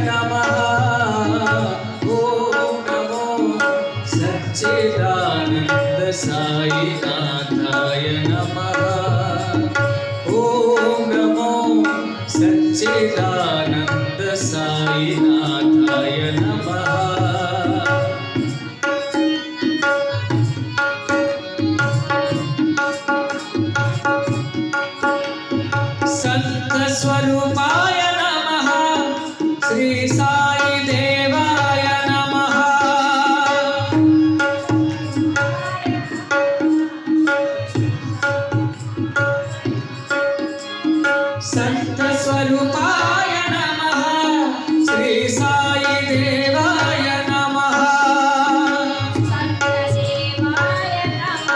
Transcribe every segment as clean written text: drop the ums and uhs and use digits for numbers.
नमः। ओम नमो सच्चिदानंद साईनाथाय नमः। ओम नमो सच्चिदानंद साईनाथाय नमः। संत स्वरूपाय नमः। श्री साई देवाय नमः। संत स्वरूपाय नमः। श्री साई देवाय नमः। संत देवाय नमः।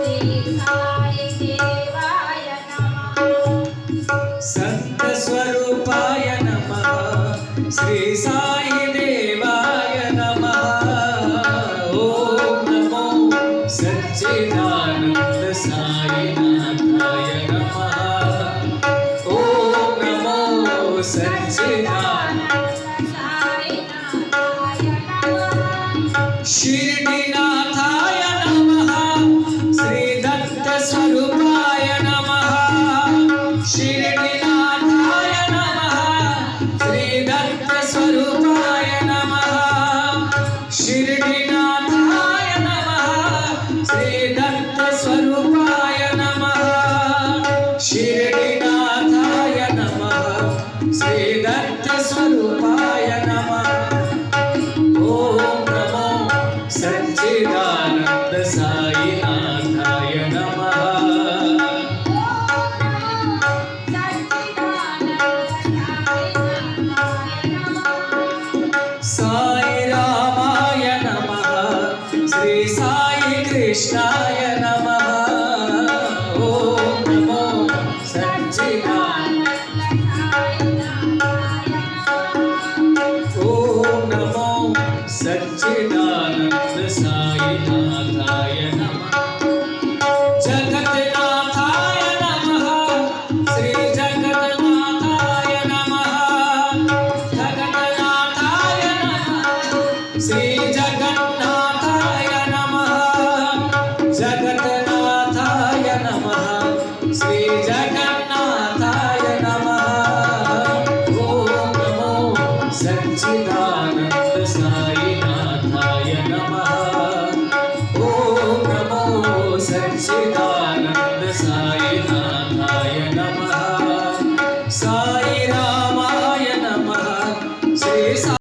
श्री साई देवाय नमः। संत स्वरूपाय नमः। श्री साई देवाय नमः। ओम नमो सच्चिदानंद साईनाथाय नमः। ओम नमो सच्चिदानंद साईनाथाय नमः। शिर्डीनाथाय नमः। श्री दत्त स्वरूपाय नमः। शिर्डीनाथाय नमः। श्री दत्त स्वरूपाय नमः। शिर्डीनाथाय नमः। श्री दत्त स्वरूपाय नमः। शिर्डीनाथाय नमः। श्री दत्त स्वरूपाय नमः। ओम नमो सच्चिदानंद साईनाथाय नमः। साई रामाय नमः। श्री साई कृष्णाय नमः। ओम नमो सच्चिदानंद। ओम नमो सच्चिदानंद साईनाथाय नमः। जगन्नाथाय नमः। श्री जगन्नाथाय नमः। जगन्नाथाय नमः। श्री जगन्नाथाय नमः। जगन्नाथाय नमः। श्री जगन्नाथाय नमः। ओम नमो सच्चिदानंद साईनाथाय नमः। ओम नमो सच्चिदानंद साईनाथाय नमः। साई रामाय नमः। श्री